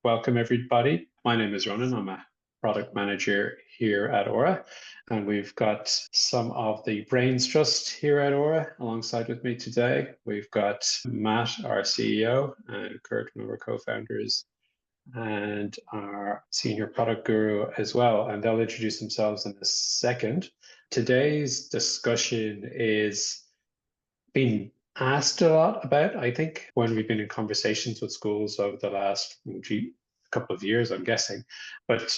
welcome everybody. My name is Ronan. I'm a product manager here at Orah, and we've got some of the brains trust here at Orah alongside with me today. We've got Matt, our CEO, and Kurt, one of our co-founders, and our senior product guru as well, and they'll introduce themselves in a second. Today's discussion is being asked a lot about, I think, when we've been in conversations with schools over the last couple of years, I'm guessing, but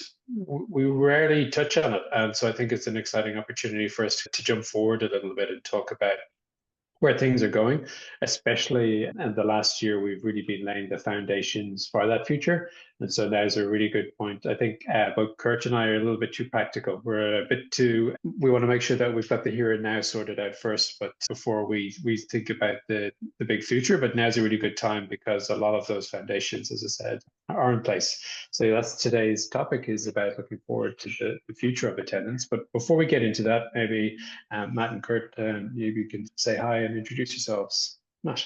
we rarely touch on it. And so I think it's an exciting opportunity for us to jump forward a little bit and talk about where things are going, especially in the last year, we've really been laying the foundations for that future. And so that is a really good point. I think both Kurt and I are a little bit too practical. We want to make sure that we've got the here and now sorted out first, but before we think about the big future. But now's a really good time because a lot of those foundations, as I said, are in place. So that's today's topic, is about looking forward to the future of attendance. But before we get into that, maybe Matt and Kurt, maybe you can say hi and introduce yourselves. Matt.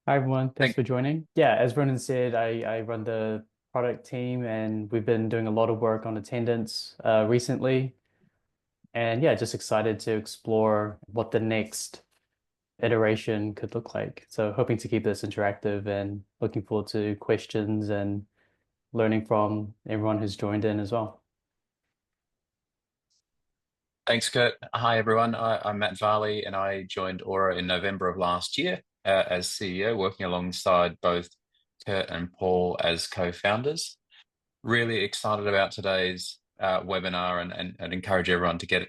Hi, everyone. Thanks for joining. Yeah, as Ronan said, I run the product team, and we've been doing a lot of work on attendance recently. And yeah, just excited to explore what the next iteration could look like. So hoping to keep this interactive and looking forward to questions and learning from everyone who's joined in as well. Thanks, Kurt. Hi, everyone. I'm Matt Varley, and I joined Orah in November of last year as CEO, working alongside both Kurt and Paul as co-founders. Really excited about today's webinar and encourage everyone to get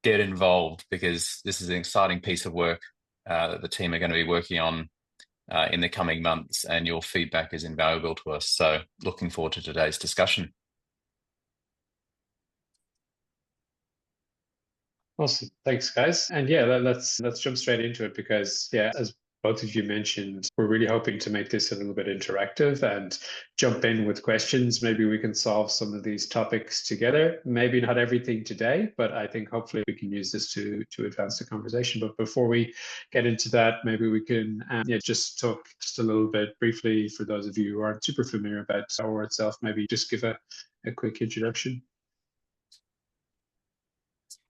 involved, because this is an exciting piece of work that the team are going to be working on in the coming months, and your feedback is invaluable to us. So looking forward to today's discussion. Awesome. Thanks, guys. And yeah, let's jump straight into it, because yeah, as both of you mentioned, we're really hoping to make this a little bit interactive and jump in with questions. Maybe we can solve some of these topics together. Maybe not everything today, but I think hopefully we can use this to advance the conversation. But before we get into that, maybe we can just talk just a little bit briefly for those of you who aren't super familiar about Orah itself. Maybe just give a quick introduction.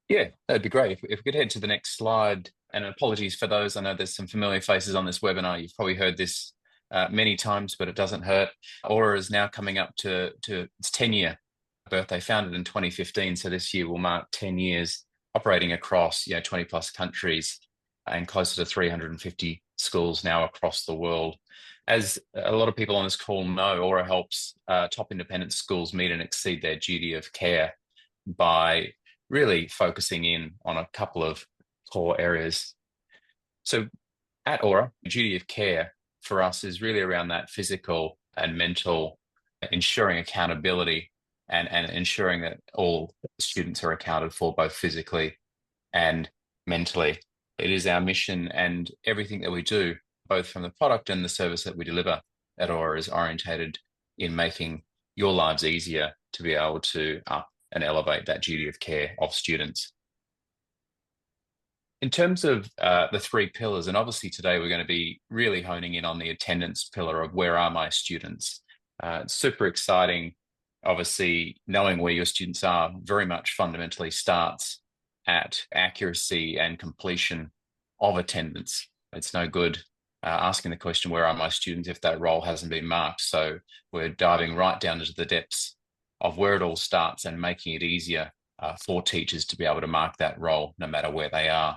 Yeah, that'd be great. If we could head to the next slide, and apologies for those. I know there's some familiar faces on this webinar. You've probably heard this many times, but it doesn't hurt. Orah is now coming up to its 10-year birthday, founded in 2015. So this year will mark 10 years operating across 20 plus countries and closer to 350 schools now across the world. As a lot of people on this call know, Orah helps top independent schools meet and exceed their duty of care by really focusing in on a couple of core areas. So at Orah, duty of care for us is really around that physical and mental, ensuring accountability and ensuring that all students are accounted for, both physically and mentally. It is our mission, and everything that we do, both from the product and the service that we deliver at Orah, is orientated in making your lives easier to be able to up and elevate that duty of care of students. In terms of the three pillars, and obviously today we're going to be really honing in on the attendance pillar of where are my students. It's super exciting. Obviously, knowing where your students are very much fundamentally starts at accuracy and completion of attendance. It's no good asking the question, where are my students, if that role hasn't been marked. So we're diving right down into the depths of where it all starts and making it easier for teachers to be able to mark that role no matter where they are.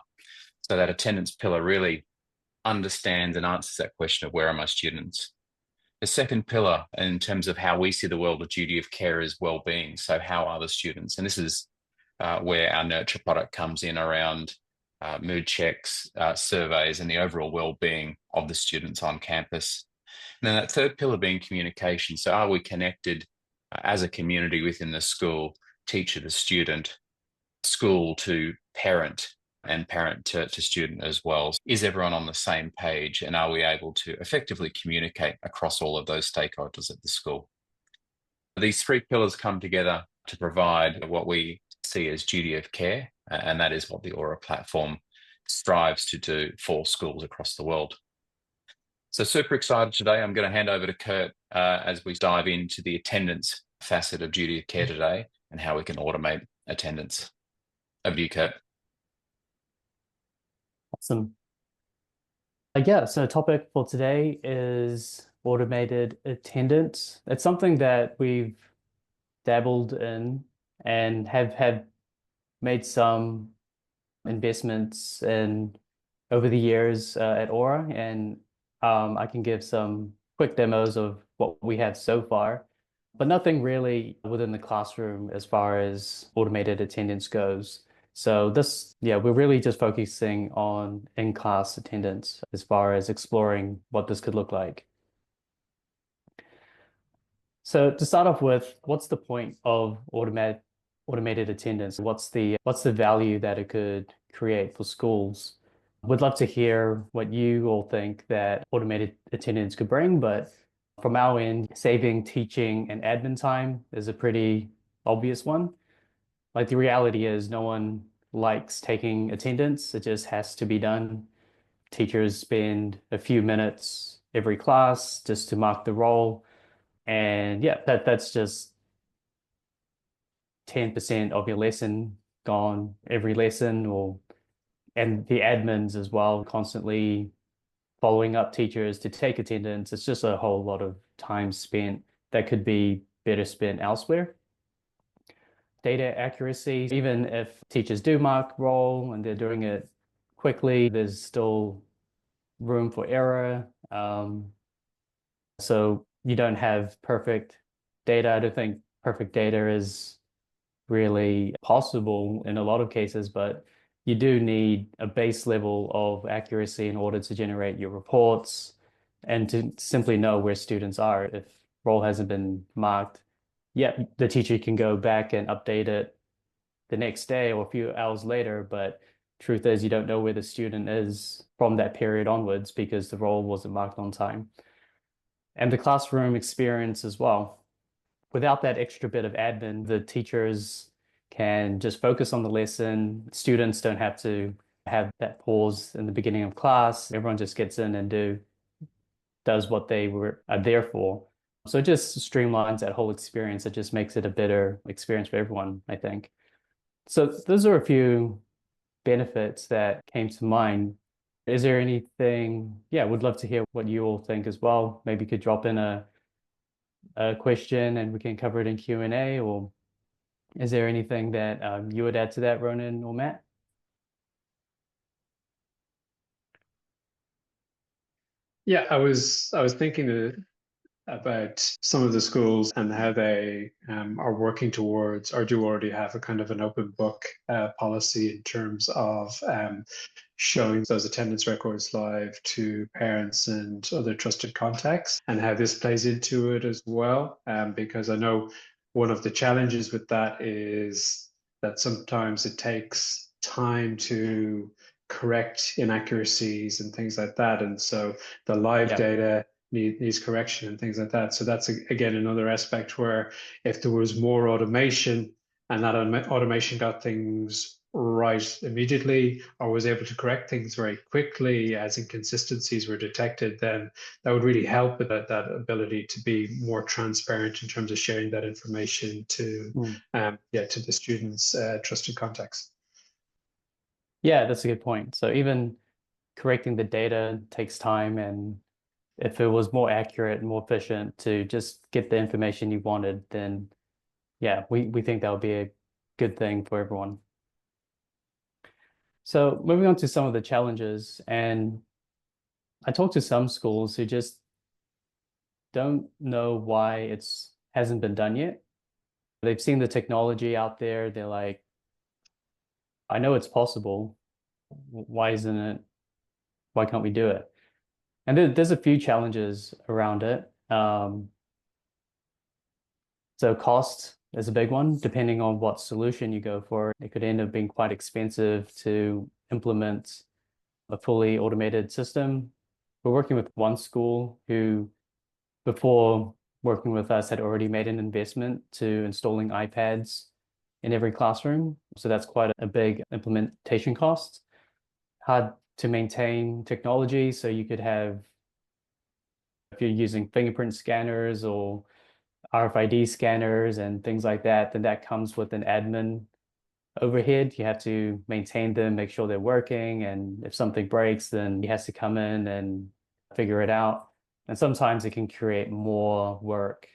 So that attendance pillar really understands and answers that question of where are my students. The second pillar, in terms of how we see the world of duty of care, is well-being. So how are the students? And this is where our nurture product comes in around mood checks, surveys, and the overall well-being of the students on campus. And then that third pillar being communication. So are we connected as a community within the school, teacher to student, school to parent, and parent to student as well? Is everyone on the same page, and are we able to effectively communicate across all of those stakeholders at the school? These three pillars come together to provide what we see as duty of care, and that is what the Orah platform strives to do for schools across the world. So super excited today. I'm going to hand over to Kurt as we dive into the attendance facet of duty of care today and how we can automate attendance. Over to you, Kurt. Awesome. Yeah, so topic for today is automated attendance. It's something that we've dabbled in and have made some investments in over the years at Orah, and I can give some quick demos of what we have so far, but nothing really within the classroom as far as automated attendance goes. So this, yeah, we're really just focusing on in-class attendance as far as exploring what this could look like. So to start off with, what's the point of automated attendance? What's the value that it could create for schools? Would love to hear what you all think that automated attendance could bring, but from our end, saving teaching and admin time is a pretty obvious one. Like the reality is no one likes taking attendance. It just has to be done. Teachers spend a few minutes every class just to mark the roll. And yeah, that's just 10% of your lesson gone every lesson, and the admins as well, constantly following up teachers to take attendance. It's just a whole lot of time spent that could be better spent elsewhere. Data accuracy, even if teachers do mark roll and they're doing it quickly, there's still room for error. So you don't have perfect data. I don't think perfect data is really possible in a lot of cases, but you do need a base level of accuracy in order to generate your reports and to simply know where students are. If roll hasn't been marked, yeah, the teacher can go back and update it the next day or a few hours later, but truth is you don't know where the student is from that period onwards because the roll wasn't marked on time. And the classroom experience as well. Without that extra bit of admin, the teachers can just focus on the lesson. Students don't have to have that pause in the beginning of class. Everyone just gets in and does what they are there for. So it just streamlines that whole experience. It just makes it a better experience for everyone, I think. So those are a few benefits that came to mind. Is there anything? Yeah, would love to hear what you all think as well. Maybe you could drop in a question and we can cover it in Q&A, or is there anything that you would add to that, Ronan or Matt? Yeah, I was thinking about some of the schools and how they are working towards or do already have a kind of an open book policy in terms of showing those attendance records live to parents and other trusted contacts, and how this plays into it as well. Because I know one of the challenges with that is that sometimes it takes time to correct inaccuracies and things like that. And so the live data needs correction and things like that. So that's, again, another aspect where if there was more automation and that automation got things right immediately or was able to correct things very quickly as inconsistencies were detected, then that would really help with that ability to be more transparent in terms of sharing that information to to the students' trusted contacts. Yeah, that's a good point. So even correcting the data takes time, and if it was more accurate and more efficient to just get the information you wanted, then yeah, we think that would be a good thing for everyone. So moving on to some of the challenges, and I talked to some schools who just don't know why it's hasn't been done yet. They've seen the technology out there. They're like, I know it's possible. Why can't we do it? And there's a few challenges around it. So cost is a big one, depending on what solution you go for. It could end up being quite expensive to implement a fully automated system. We're working with one school who, before working with us, had already made an investment to installing iPads in every classroom. So that's quite a big implementation cost. Hard to maintain technology, so you could have If you're using fingerprint scanners or RFID scanners and things like that, then that comes with an admin overhead. You have to maintain them, make sure they're working, and if something breaks, then he has to come in and figure it out. And sometimes it can create more work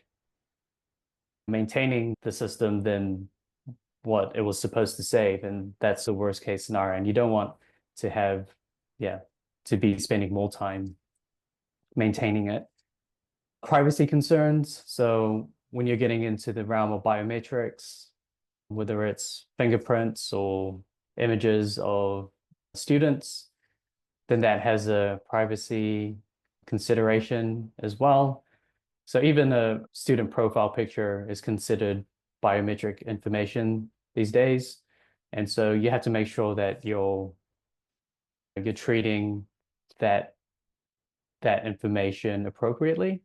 maintaining the system than what it was supposed to save, and that's the worst case scenario. And you don't want to have, to be spending more time maintaining it. Privacy concerns. So when you're getting into the realm of biometrics, whether it's fingerprints or images of students, then that has a privacy consideration as well. So even a student profile picture is considered biometric information these days. And so you have to make sure that you're treating that information appropriately.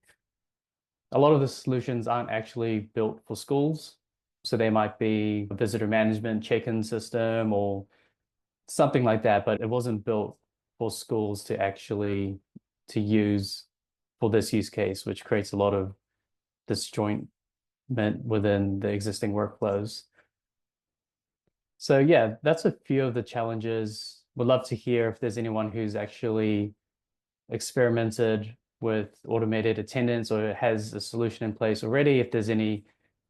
A lot of the solutions aren't actually built for schools. So they might be a visitor management check-in system or something like that, but it wasn't built for schools to use for this use case, which creates a lot of disjointment within the existing workflows. So yeah, that's a few of the challenges. Would love to hear if there's anyone who's actually experimented with automated attendance or has a solution in place already, if there's any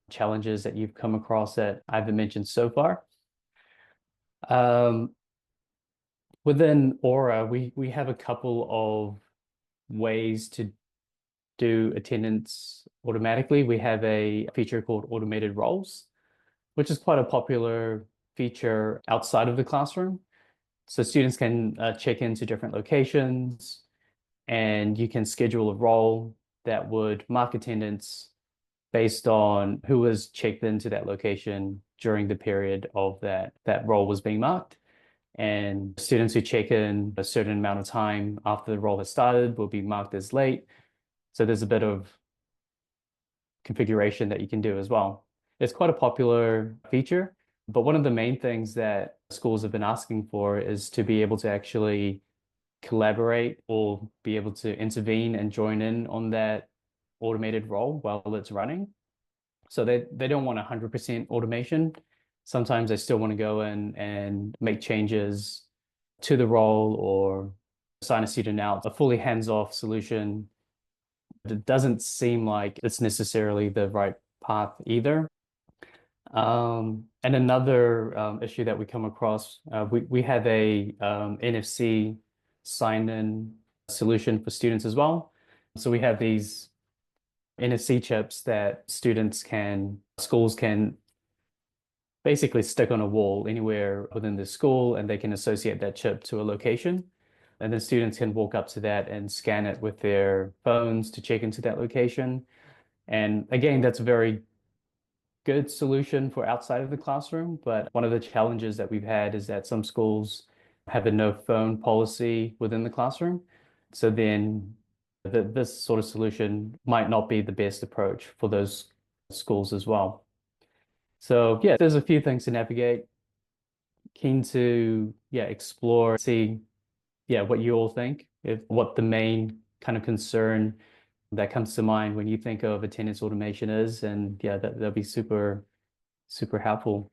challenges that you've come across that I haven't mentioned so far. Within Orah, we have a couple of ways to do attendance automatically. We have a feature called automated roles, which is quite a popular feature outside of the classroom. So students can check into different locations, and you can schedule a role that would mark attendance based on who was checked into that location during the period of that role was being marked. And students who check in a certain amount of time after the role has started will be marked as late. So there's a bit of configuration that you can do as well. It's quite a popular feature, but one of the main things that schools have been asking for is to be able to actually collaborate or be able to intervene and join in on that automated role while it's running. So they don't want 100% automation. Sometimes they still want to go in and make changes to the role or assign a student out. A fully hands-off solution, it doesn't seem like it's necessarily the right path either. And another issue that we come across, we have a NFC sign-in solution for students as well. So we have these NFC chips that schools can basically stick on a wall anywhere within the school, and they can associate that chip to a location. And then students can walk up to that and scan it with their phones to check into that location. And again, that's a very good solution for outside of the classroom. But one of the challenges that we've had is that some schools have a no phone policy within the classroom. So then this sort of solution might not be the best approach for those schools as well. So yeah, there's a few things to navigate. Keen to explore, see what you all think, what the main kind of concern that comes to mind when you think of attendance automation is, and that'll be super, super helpful.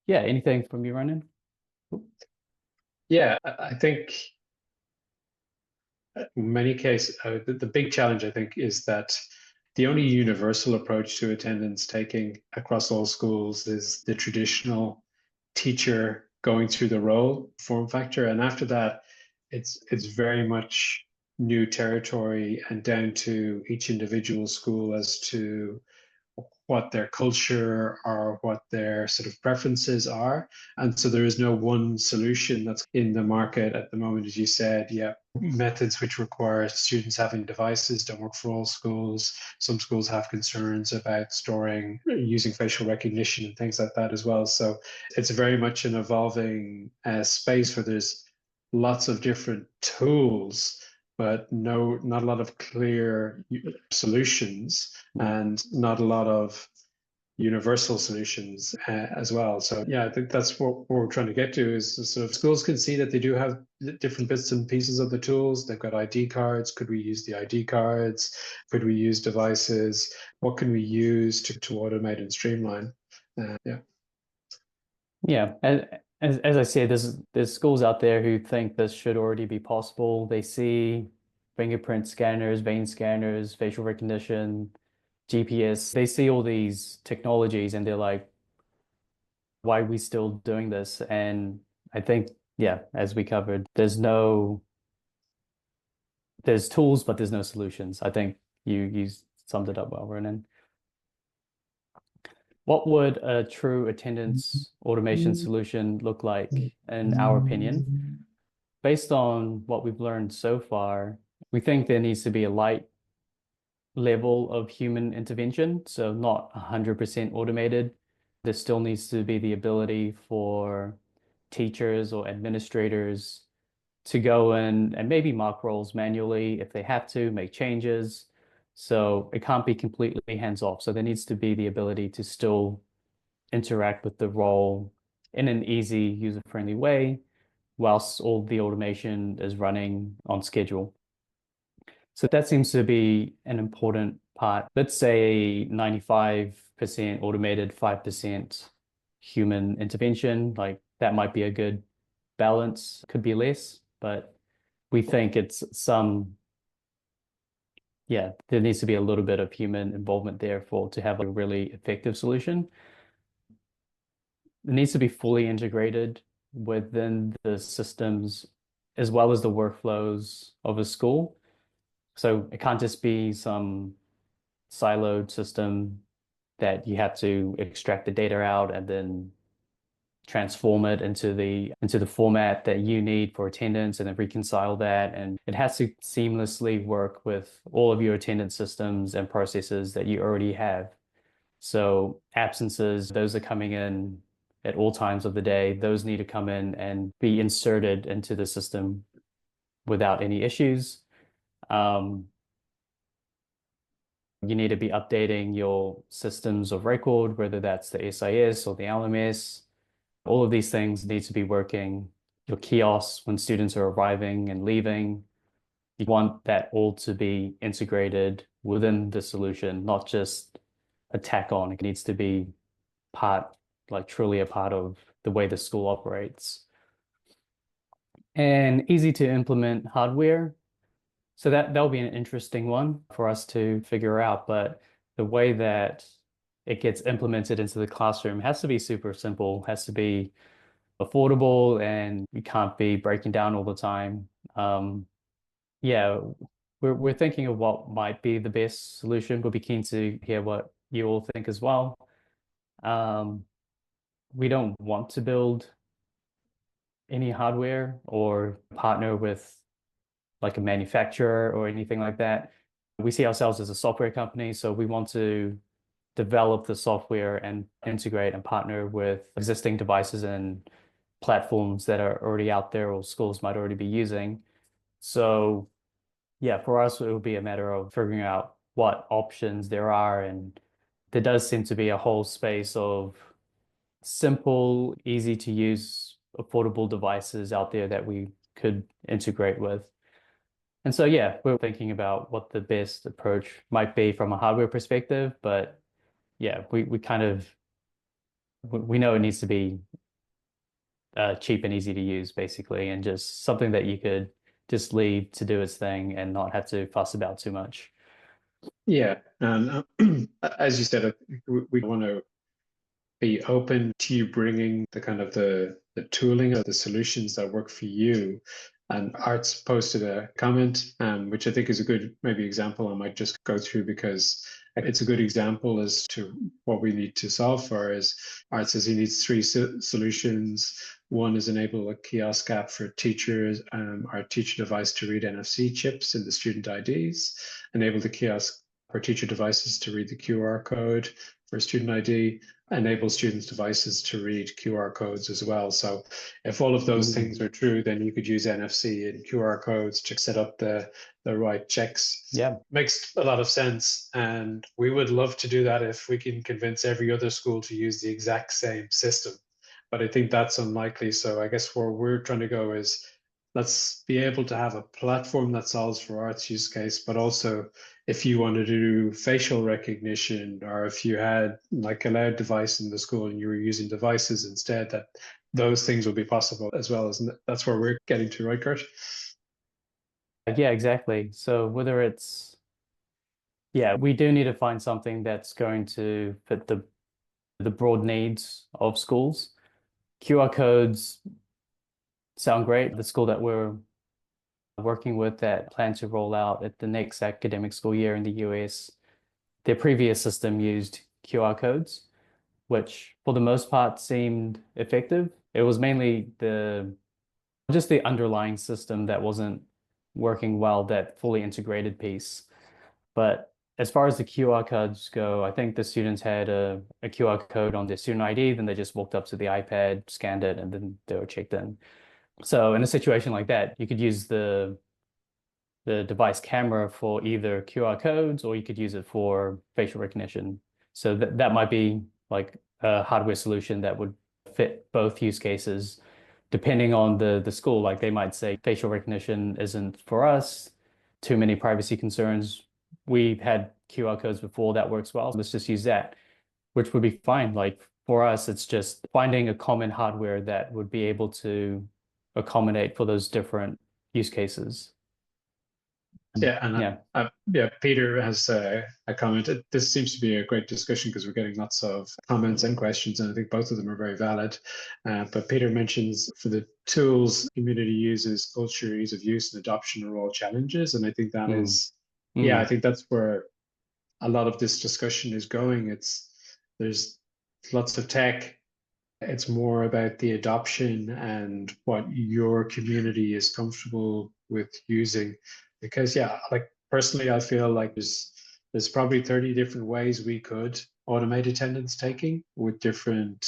Yeah, anything from you, Ronan? Yeah, I think in many cases, the big challenge, I think, is that the only universal approach to attendance taking across all schools is the traditional teacher going through the role form factor. And after that, it's very much new territory and down to each individual school as to what their culture or what their sort of preferences are. And so there is no one solution that's in the market at the moment. As you said, methods which require students having devices don't work for all schools. Some schools have concerns about using facial recognition and things like that as well. So it's very much an evolving space where there's lots of different tools, but not a lot of clear solutions and not a lot of universal solutions as well. So yeah, I think that's what we're trying to get to, is sort of schools can see that they do have different bits and pieces of the tools. They've got ID cards. Could we use the ID cards? Could we use devices? What can we use to automate and streamline? Yeah. Yeah, as I said, there's schools out there who think this should already be possible. They see fingerprint scanners, vein scanners, facial recognition, GPS. They see all these technologies and they're like, why are we still doing this? And I think, yeah, as we covered, there's tools, but there's no solutions. I think you summed it up well, Ronan. What would a true attendance automation solution look like, in our opinion? Based on what we've learned so far, we think there needs to be a light level of human intervention, so not 100% automated. There still needs to be the ability for teachers or administrators to go in and maybe mark roles manually if they have to, make changes. So it can't be completely hands-off. So there needs to be the ability to still interact with the role in an easy, user-friendly way, whilst all the automation is running on schedule. So that seems to be an important part. Let's say 95% automated, 5% human intervention. Like that might be a good balance, could be less, but we think it's there needs to be a little bit of human involvement there to have a really effective solution. It needs to be fully integrated within the systems as well as the workflows of a school. So it can't just be some siloed system that you have to extract the data out and then transform it into the format that you need for attendance and then reconcile that. And it has to seamlessly work with all of your attendance systems and processes that you already have. So absences, those are coming in at all times of the day. Those need to come in and be inserted into the system without any issues. You need to be updating your systems of record, whether that's the SIS or the LMS. All of these things need to be working. Your kiosks when students are arriving and leaving. You want that all to be integrated within the solution, not just a tack on. It needs to be truly a part of the way the school operates. And easy to implement hardware. So that'll be an interesting one for us to figure out. But the way that it gets implemented into the classroom has to be super simple, has to be affordable, and you can't be breaking down all the time. Yeah, we're thinking of what might be the best solution. We'll be keen to hear what you all think as well. We don't want to build any hardware or partner with like a manufacturer or anything like that. We see ourselves as a software company, so we want to develop the software and integrate and partner with existing devices and platforms that are already out there or schools might already be using. So yeah, for us, it would be a matter of figuring out what options there are. And there does seem to be a whole space of simple, easy to use, affordable devices out there that we could integrate with. And so, yeah, we're thinking about what the best approach might be from a hardware perspective, but yeah, we know it needs to be cheap and easy to use, basically, and just something that you could just leave to do its thing and not have to fuss about too much. Yeah, and as you said, we want to be open to you bringing the kind of the tooling or the solutions that work for you. And Art's posted a comment, which I think is a good maybe example I might just go through because it's a good example as to what we need to solve for. Is Art says he needs three solutions. One is enable a kiosk app for teachers, our teacher device to read NFC chips in the student IDs, enable the kiosk for teacher devices to read the QR code for student ID, enable students' devices to read QR codes as well. So if all of those things are true, then you could use NFC and QR codes to set up the right checks. Yeah. Makes a lot of sense. And we would love to do that if we can convince every other school to use the exact same system. But I think that's unlikely. So I guess where we're trying to go is let's be able to have a platform that solves for arts use case, but also if you want to do facial recognition, or if you had like a loud device in the school and you were using devices instead, that those things will be possible as well. As that's where we're getting to, right, Kurt? Yeah, exactly. So whether it's, yeah, we do need to find something that's going to fit the broad needs of schools. QR codes sound great. The school that we're working with that plan to roll out at the next academic school year in the US, their previous system used QR codes, which for the most part seemed effective. It was mainly just the underlying system that wasn't working well, that fully integrated piece. But as far as the QR codes go, I think the students had a QR code on their student ID, then they just walked up to the iPad, scanned it, and then they were checked in. So in a situation like that, you could use the device camera for either QR codes, or you could use it for facial recognition. So that might be like a hardware solution that would fit both use cases, depending on the school. Like they might say facial recognition isn't for us, too many privacy concerns. We've had QR codes before, that works well. Let's just use that, which would be fine. Like for us, it's just finding a common hardware that would be able to accommodate for those different use cases. Yeah, and Yeah. Peter has a comment. This seems to be a great discussion because we're getting lots of comments and questions, and I think both of them are very valid. But Peter mentions for the tools community uses, culture, ease of use, and adoption are all challenges, and I think that is, I think that's where a lot of this discussion is going. There's lots of tech. It's more about the adoption and what your community is comfortable with using. Because like personally, I feel like there's probably 30 different ways we could automate attendance taking with different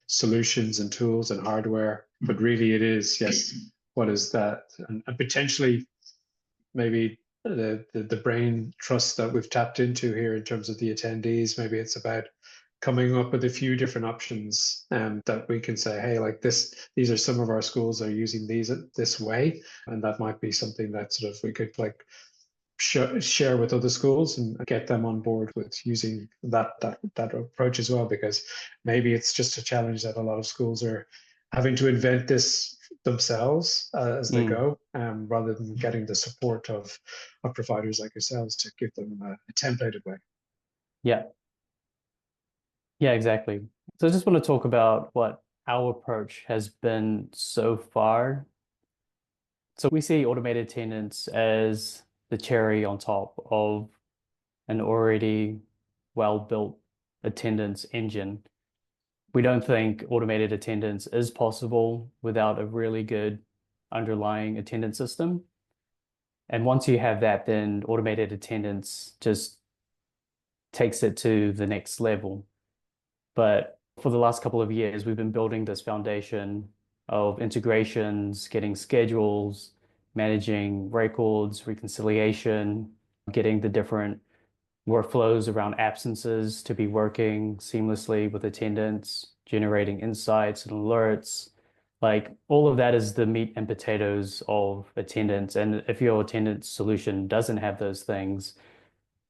solutions and tools and hardware. But really it is, yes, what is that? And potentially maybe the brain trust that we've tapped into here in terms of the attendees, maybe it's about coming up with a few different options that we can say, hey, like these are some of our schools are using these this way, and that might be something that sort of we could like share with other schools and get them on board with using that approach as well, because maybe it's just a challenge that a lot of schools are having to invent this themselves as they go, rather than getting the support of providers like yourselves to give them a templated way. Yeah. Yeah, exactly. So I just want to talk about what our approach has been so far. So we see automated attendance as the cherry on top of an already well-built attendance engine. We don't think automated attendance is possible without a really good underlying attendance system. And once you have that, then automated attendance just takes it to the next level. But for the last couple of years, we've been building this foundation of integrations, getting schedules, managing records, reconciliation, getting the different workflows around absences to be working seamlessly with attendance, generating insights and alerts. Like all of that is the meat and potatoes of attendance. And if your attendance solution doesn't have those things,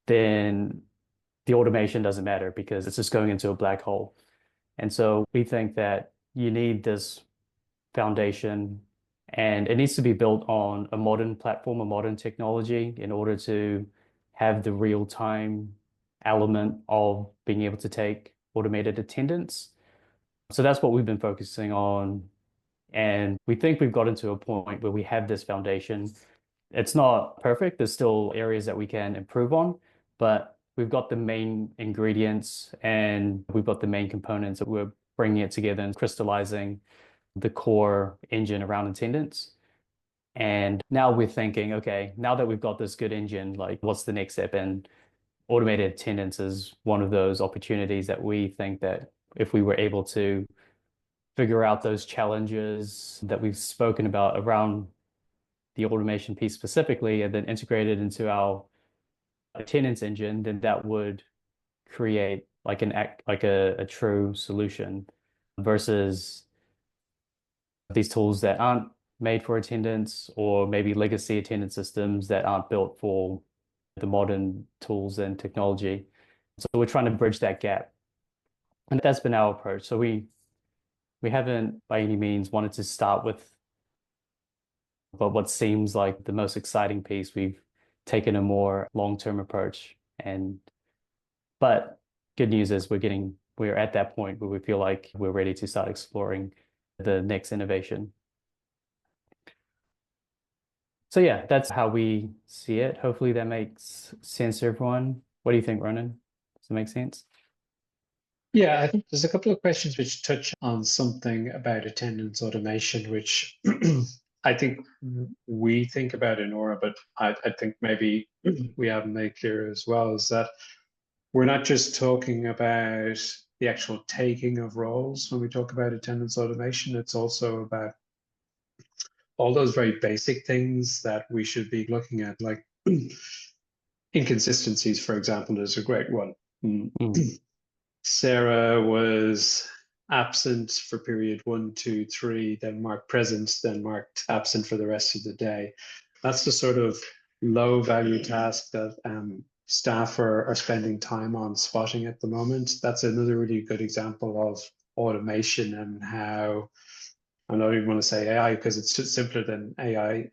then the automation doesn't matter because it's just going into a black hole. And so we think that you need this foundation, and it needs to be built on a modern platform, a modern technology, in order to have the real-time element of being able to take automated attendance. So that's what we've been focusing on. And we think we've gotten to a point where we have this foundation. It's not perfect. There's still areas that we can improve on, but we've got the main ingredients and we've got the main components that we're bringing it together and crystallizing the core engine around attendance. And now we're thinking, okay, now that we've got this good engine, like what's the next step? And automated attendance is one of those opportunities that we think that if we were able to figure out those challenges that we've spoken about around the automation piece specifically, and then integrate it into our attendance engine, then that would create like a true solution versus these tools that aren't made for attendance, or maybe legacy attendance systems that aren't built for the modern tools and technology. So we're trying to bridge that gap. And that's been our approach. So we haven't by any means wanted to start with what seems like the most exciting piece. We've taken a more long-term approach. But good news is we're at that point where we feel like we're ready to start exploring the next innovation. So yeah, that's how we see it. Hopefully that makes sense to everyone. What do you think, Ronan? Does it make sense? Yeah, I think there's a couple of questions which touch on something about attendance automation, which I think we think about in Orah, but I think maybe we haven't made clear as well, is that we're not just talking about the actual taking of roles when we talk about attendance automation. It's also about all those very basic things that we should be looking at, like inconsistencies, for example, is a great one. Sarah was absent for period 1, 2, 3, then marked present, then marked absent for the rest of the day. That's the sort of low value task that staff are spending time on spotting at the moment. That's another really good example of automation and how, I don't even want to say AI because it's just simpler than AI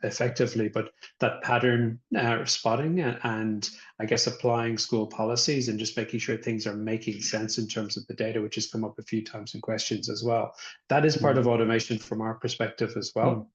effectively, but that pattern spotting and I guess applying school policies and just making sure things are making sense in terms of the data, which has come up a few times in questions as well. That is part of automation from our perspective as well.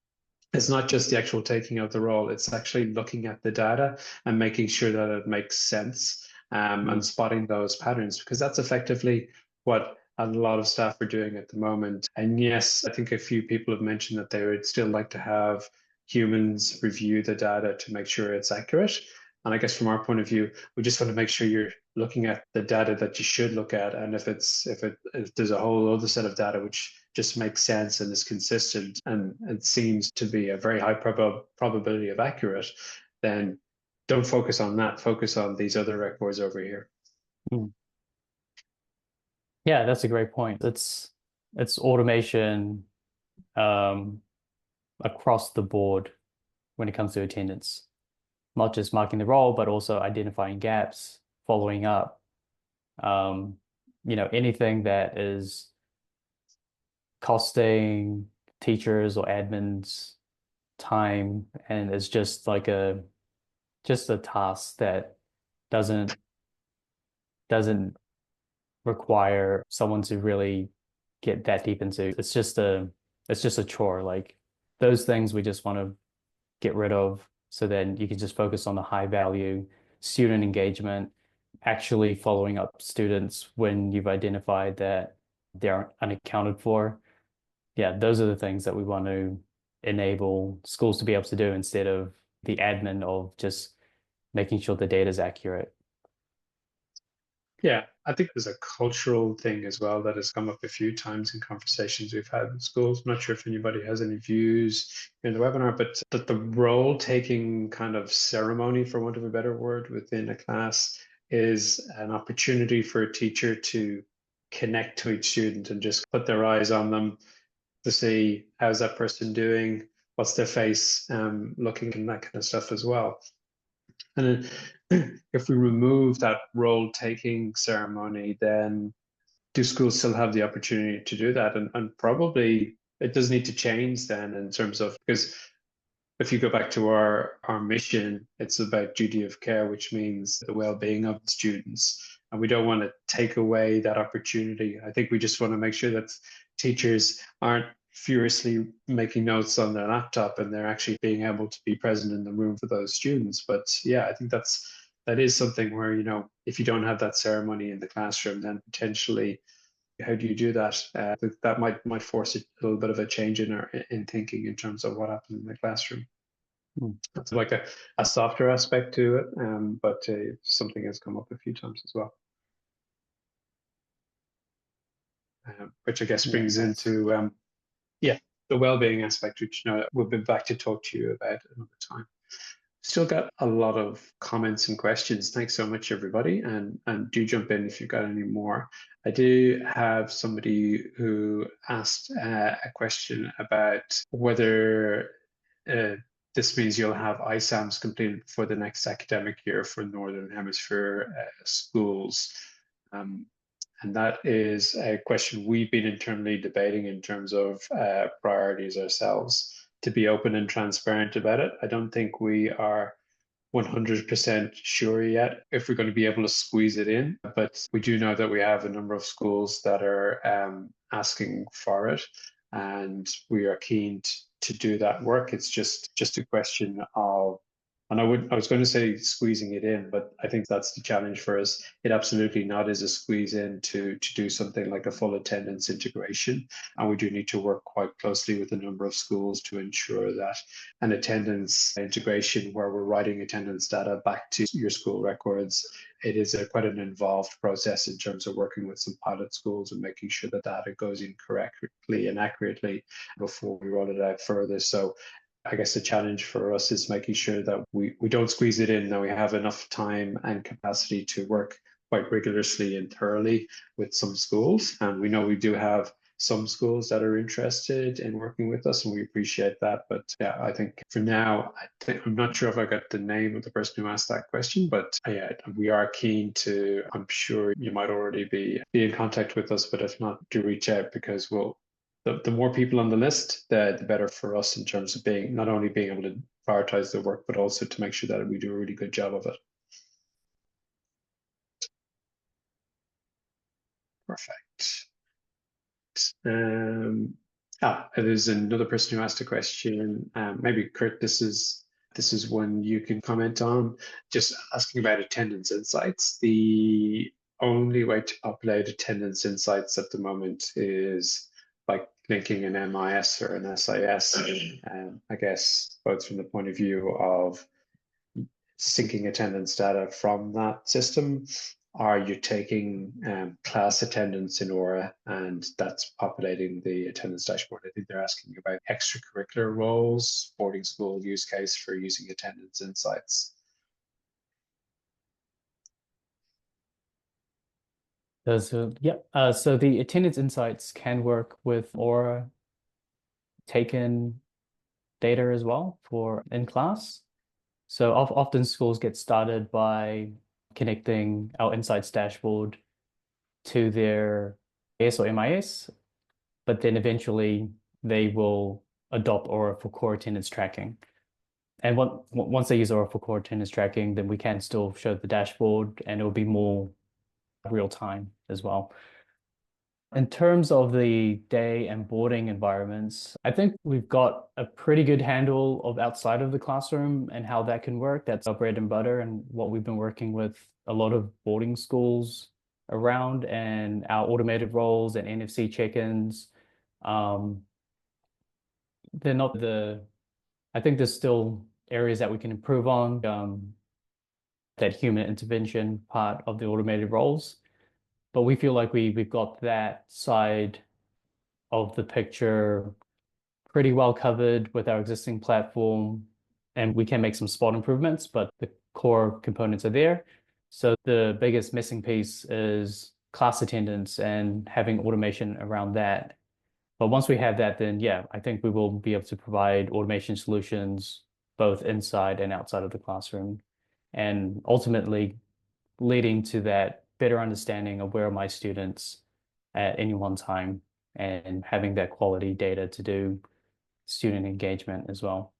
It's not just the actual taking of the role, it's actually looking at the data and making sure that it makes sense and spotting those patterns, because that's effectively what a lot of staff are doing at the moment. And yes, I think a few people have mentioned that they would still like to have humans review the data to make sure it's accurate. And I guess from our point of view, we just want to make sure you're looking at the data that you should look at. And if there's a whole other set of data which just makes sense and is consistent and it seems to be a very high probability of accurate, then don't focus on that. Focus on these other records over here. Yeah, that's a great point. It's automation across the board when it comes to attendance, not just marking the role, but also identifying gaps, following up. Anything that is costing teachers or admins time and is just like a task that doesn't require someone to really get that deep into. It's just a chore. Like those things we just want to get rid of, so then you can just focus on the high value student engagement, actually following up students when you've identified that they're unaccounted for. Yeah, those are the things that we want to enable schools to be able to do instead of the admin of just making sure the data is accurate. Yeah, I think there's a cultural thing as well that has come up a few times in conversations we've had in schools. I'm not sure if anybody has any views in the webinar, but that the role-taking kind of ceremony, for want of a better word, within a class is an opportunity for a teacher to connect to each student and just put their eyes on them to see how's that person doing, what's their face looking, and that kind of stuff as well. And if we remove that role-taking ceremony, then do schools still have the opportunity to do that? And probably it does need to change then in terms of, because if you go back to our mission, it's about duty of care, which means the well-being of the students. And we don't want to take away that opportunity. I think we just want to make sure that teachers aren't furiously making notes on their laptop and they're actually being able to be present in the room for those students. But yeah, I think that is something where, if you don't have that ceremony in the classroom, then potentially, how do you do that? That might force a little bit of a change in thinking in terms of what happens in the classroom. It's like a softer aspect to it, but something has come up a few times as well. Which I guess brings into the well-being aspect, which we'll be back to talk to you about another time. Still got a lot of comments and questions. Thanks so much, everybody, and do jump in if you've got any more. I do have somebody who asked a question about whether this means you'll have iSAMS completed for the next academic year for Northern Hemisphere schools. And that is a question we've been internally debating in terms of priorities ourselves, to be open and transparent about it. I don't think we are 100% sure yet if we're going to be able to squeeze it in, but we do know that we have a number of schools that are asking for it, and we are keen to do that work. It's just a question of, and I was going to say squeezing it in, but I think that's the challenge for us. It absolutely not is a squeeze in to do something like a full attendance integration. And we do need to work quite closely with a number of schools to ensure that an attendance integration where we're writing attendance data back to your school records, it is quite an involved process in terms of working with some pilot schools and making sure that data goes in correctly and accurately before we roll it out further. So I guess the challenge for us is making sure that we don't squeeze it in, that we have enough time and capacity to work quite rigorously and thoroughly with some schools. And we know we do have some schools that are interested in working with us, and we appreciate that. But yeah, I think for now, I'm not sure if I got the name of the person who asked that question, but yeah, we are keen to, I'm sure you might already be in contact with us, but if not, do reach out, because the more people on the list, the better for us in terms of not only being able to prioritize the work, but also to make sure that we do a really good job of it. Perfect. There's another person who asked a question. Maybe Kurt, this is one you can comment on. Just asking about attendance insights. The only way to populate attendance insights at the moment is by linking an MIS or an SIS. I guess both from the point of view of syncing attendance data from that system. Are you taking class attendance in Orah, and that's populating the attendance dashboard? I think they're asking about extracurricular roles, boarding school use case for using attendance insights. So the attendance insights can work with Orah taken data as well for in class. So often schools get started by connecting our insights dashboard to their AS or MIS, but then eventually they will adopt Orah for core attendance tracking. And once they use Orah for core attendance tracking, then we can still show the dashboard, and it will be more real time as well. In terms of the day and boarding environments, I think we've got a pretty good handle of outside of the classroom and how that can work. That's our bread and butter and what we've been working with a lot of boarding schools around, and our automated roles and NFC check-ins. They're not I think there's still areas that we can improve on, that human intervention part of the automated roles. But we feel like we've got that side of the picture pretty well covered with our existing platform, and we can make some spot improvements, but the core components are there. So the biggest missing piece is class attendance and having automation around that. But once we have that, then yeah, I think we will be able to provide automation solutions both inside and outside of the classroom, and ultimately leading to that better understanding of where are my students at any one time, and having that quality data to do student engagement as well.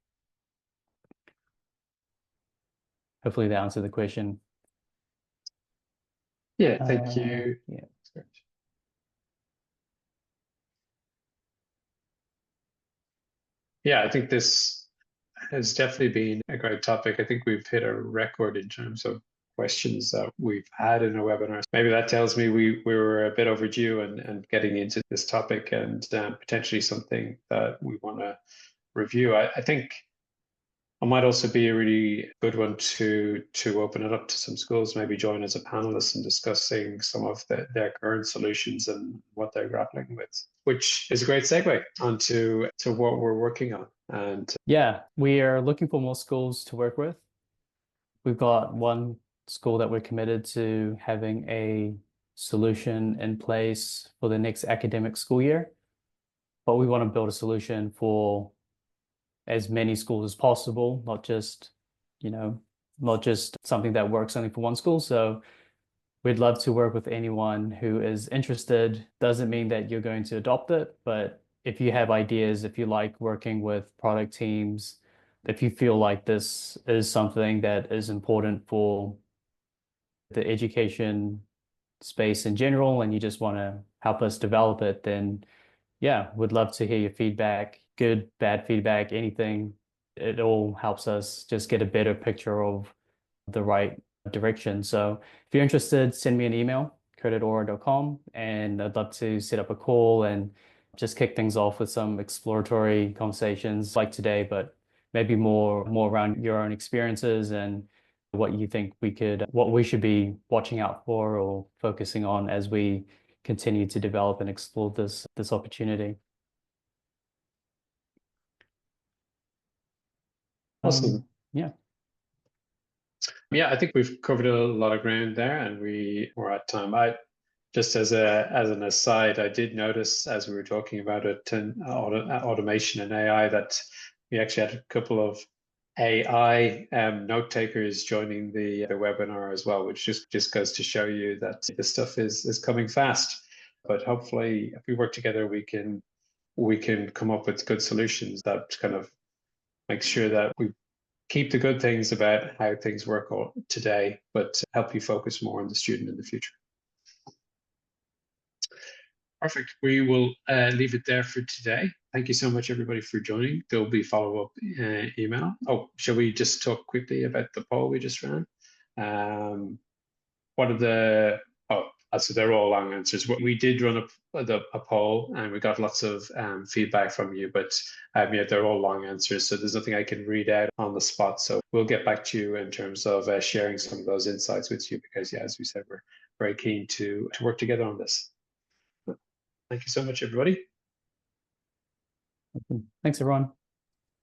Hopefully that answered the question. Yeah, thank you. Yeah. Yeah, I think this has definitely been a great topic. I think we've hit a record in terms of questions that we've had in a webinar. Maybe that tells me we were a bit overdue and getting into this topic, and potentially something that we want to review. I think might also be a really good one to open it up to some schools, maybe join as a panelist in discussing some of their current solutions and what they're grappling with, which is a great segue onto what we're working on. And yeah, we are looking for more schools to work with. We've got one school that we're committed to having a solution in place for the next academic school year, but we want to build a solution for as many schools as possible, not just, not just something that works only for one school. So we'd love to work with anyone who is interested. Doesn't mean that you're going to adopt it, but if you have ideas, if you like working with product teams, if you feel like this is something that is important for the education space in general, and you just want to help us develop it, then yeah, would love to hear your feedback, good, bad feedback, anything. It all helps us just get a better picture of the right direction. So if you're interested, send me an email, kurt@orah.com, and I'd love to set up a call and just kick things off with some exploratory conversations like today, but maybe more around your own experiences and what you think what we should be watching out for or focusing on as we continue to develop and explore this opportunity. awesome. Yeah. Yeah, I think we've covered a lot of ground there, and we're at time. Just as an aside, I did notice as we were talking about it and automation and AI that we actually had a couple of AI note takers joining the webinar as well, which just goes to show you that this stuff is coming fast. But hopefully, if we work together, we can come up with good solutions that kind of make sure that we keep the good things about how things work today, but help you focus more on the student in the future. Perfect. We will leave it there for today. Thank you so much, everybody, for joining. There'll be follow-up email. Oh, shall we just talk quickly about the poll we just ran? What are the... Oh, so they're all long answers. We did run a poll, and we got lots of feedback from you, but yeah, they're all long answers, so there's nothing I can read out on the spot. So we'll get back to you in terms of sharing some of those insights with you, because yeah, as we said, we're very keen to work together on this. Thank you so much, everybody. Thanks, everyone.